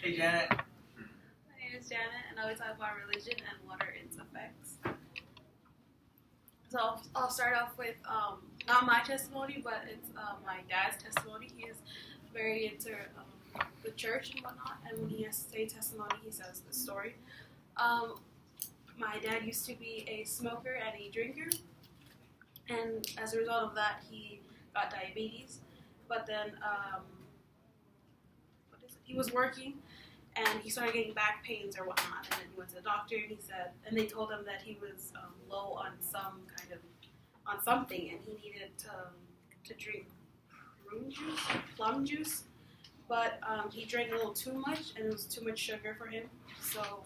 Hey, Janet. My name is Janet, and I will talk about religion and what are its effects. So I'll start off with not my testimony, but it's my dad's testimony. He is very into the church and whatnot, and when he has to say testimony, he says the story. My dad used to be a smoker and a drinker, and as a result of that, he got diabetes. But then, he was working, and he started getting back pains or whatnot. And then he went to the doctor, and they told him that he was low on something, and he needed to drink plum juice. But he drank a little too much, and it was too much sugar for him. So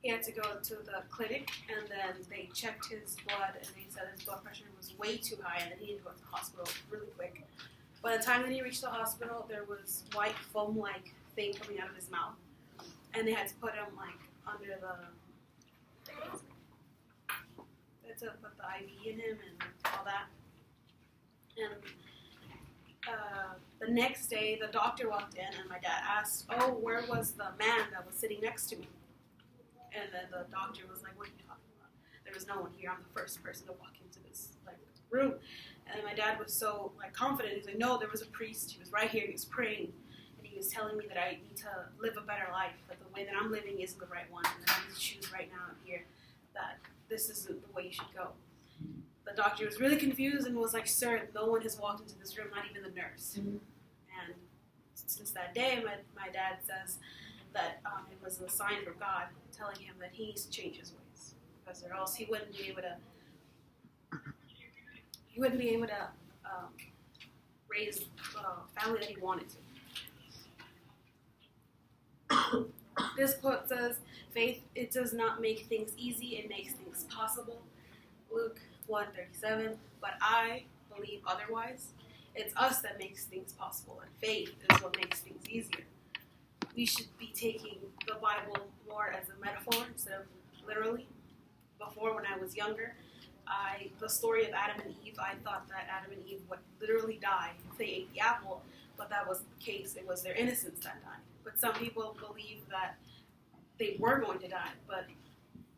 he had to go to the clinic, and then they checked his blood, and they said his blood pressure was way too high, and then he needed to go to the hospital really quick. By the time that he reached the hospital, there was white foam-like thing coming out of his mouth, and they had to put him under they had to put the IV in him and all that. And the next day, the doctor walked in, and my dad asked, "Oh, where was the man that was sitting next to me?" And then the doctor was like, "What are you talking about? There was no one here. I'm the first person to walk into this room." And my dad was so confident. He's like, "No, there was a priest. He was right here. He was praying, and he was telling me that I need to live a better life. That the way that I'm living isn't the right one, and that I need to choose right now here. That this isn't the way you should go." The doctor was really confused and was like, "Sir, no one has walked into this room, not even the nurse." Mm-hmm. And since that day, my dad says that it was a sign from God telling him that he needs to change his ways, because or else he wouldn't be able to raise the family that he wanted to. This quote says, "Faith, it does not make things easy, it makes things possible." Luke 1:37, "But I believe otherwise. It's us that makes things possible, and faith is what makes things easier." We should be taking the Bible more as a metaphor instead of literally. Before, when I was younger, the story of Adam and Eve, I thought that Adam and Eve would literally die if they ate the apple, but that wasn't the case. It was their innocence that died. But some people believe that they were going to die, but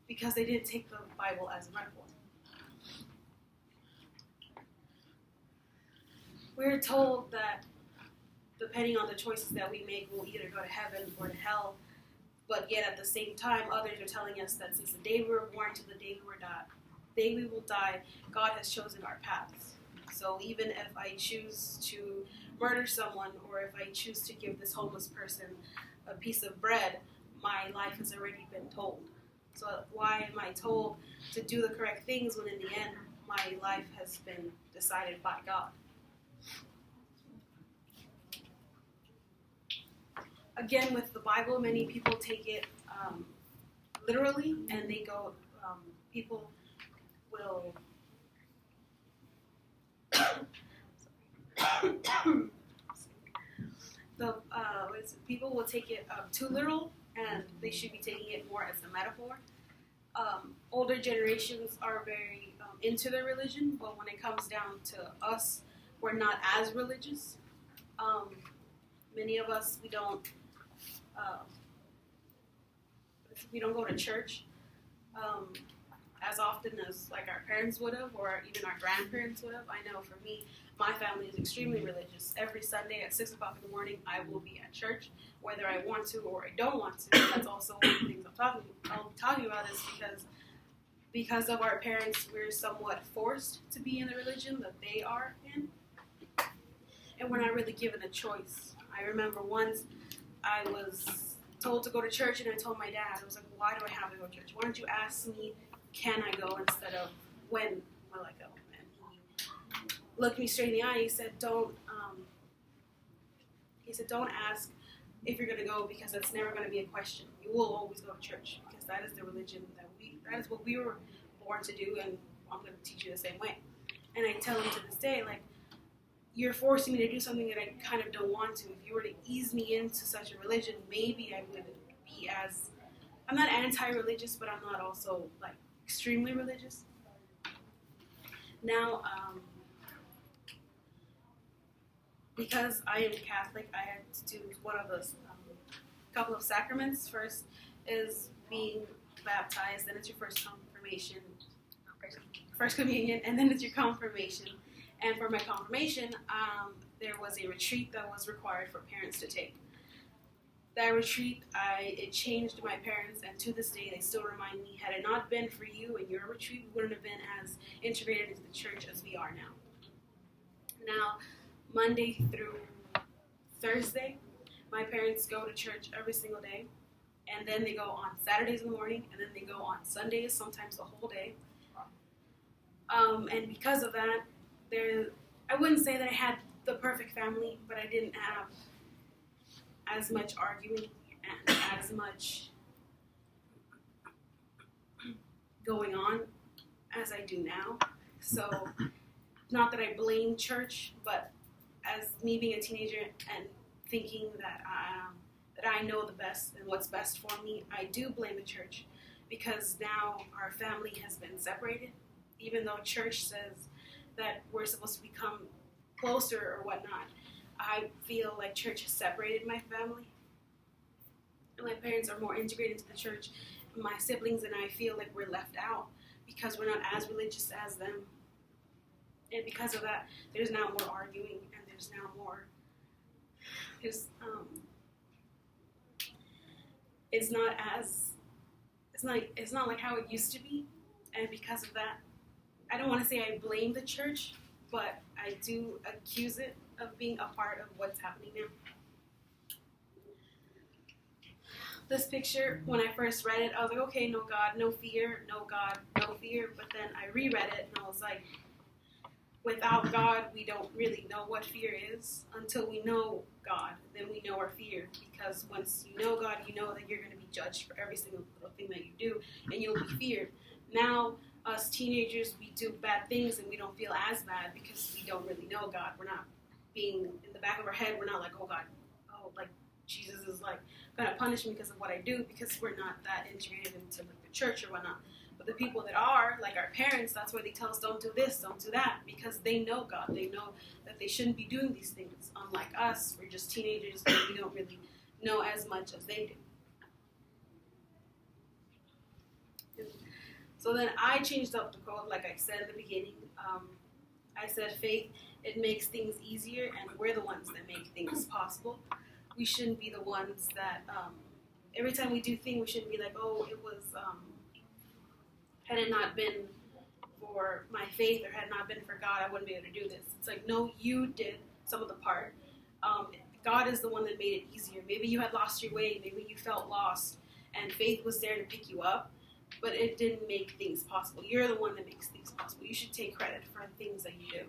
because they didn't take the Bible as a metaphor. We're told that depending on the choices that we make, we'll either go to heaven or to hell, but yet at the same time, others are telling us that since the day we were born to the day we will die, God has chosen our paths. So even if I choose to murder someone, or if I choose to give this homeless person a piece of bread, my life has already been told. So why am I told to do the correct things when in the end, my life has been decided by God? Again, with the Bible, many people take it literally, and they go, people will people will take it too literal, and they should be taking it more as a metaphor. Older generations are very into their religion, but when it comes down to us, we're not as religious. Many of us, we don't go to church as often as our parents would have, or even our grandparents would have. I know for me, my family is extremely religious. Every Sunday at 6 o'clock in the morning, I will be at church, whether I want to or I don't want to. That's also one of the things I'll be talking about is because of our parents, we're somewhat forced to be in the religion that they are in, and we're not really given a choice. I remember once I was told to go to church, and I told my dad, I was like, "Why do I have to go to church? Why don't you ask me, can I go, instead of when will I go?" And he looked me straight in the eye. He said, don't ask if you're going to go, because that's never going to be a question. You will always go to church, because that is the religion that is what we were born to do, and I'm going to teach you the same way. And I tell him to this day, you're forcing me to do something that I kind of don't want to. If you were to ease me into such a religion, maybe I wouldn't be as, I'm not anti-religious, but I'm not also extremely religious. Now, because I am Catholic, I had to do one of the couple of sacraments. First is being baptized, then it's your first confirmation, first communion, and then it's your confirmation. And for my confirmation, there was a retreat that was required for parents to take. That retreat, it changed my parents, and to this day, they still remind me, had it not been for you and your retreat, we wouldn't have been as integrated into the church as we are now. Now, Monday through Thursday, my parents go to church every single day, and then they go on Saturdays in the morning, and then they go on Sundays, sometimes the whole day. And because of that, I wouldn't say that I had the perfect family, but I didn't have as much arguing and as much going on as I do now. So, not that I blame church, but as me being a teenager and thinking that I know the best and what's best for me, I do blame the church, because now our family has been separated. Even though church says that we're supposed to become closer or whatnot, I feel like church has separated my family. And my parents are more integrated into the church. My siblings and I feel like we're left out because we're not as religious as them. And because of that, there's now more arguing, and there's now more. It's not like how it used to be, and because of that, I don't want to say I blame the church, but I do accuse it of being a part of what's happening now. This picture, when I first read it, I was like, okay, no God, no fear, no God, no fear. But then I reread it, and I was like, without God, we don't really know what fear is. Until we know God, then we know our fear. Because once you know God, you know that you're going to be judged for every single little thing that you do, and you'll be feared. Now, us teenagers, we do bad things, and we don't feel as bad because we don't really know God. We're not being in the back of our head. We're not like, oh God, like Jesus is like going to punish me because of what I do, because we're not that integrated into like the church or whatnot. But the people that are, like our parents, that's why they tell us don't do this, don't do that, because they know God. They know that they shouldn't be doing these things. Unlike us, we're just teenagers, and we don't really know as much as they do. So then I changed up the code, like I said in the beginning. I said faith, it makes things easier, and we're the ones that make things possible. We shouldn't be the ones that, every time we do things, we shouldn't be like, oh, it was, had it not been for my faith or had it not been for God, I wouldn't be able to do this. It's like, no, you did some of the part. God is the one that made it easier. Maybe you had lost your way. Maybe you felt lost, and faith was there to pick you up, but it didn't make things possible. You're the one that makes things possible. You should take credit for the things that you do.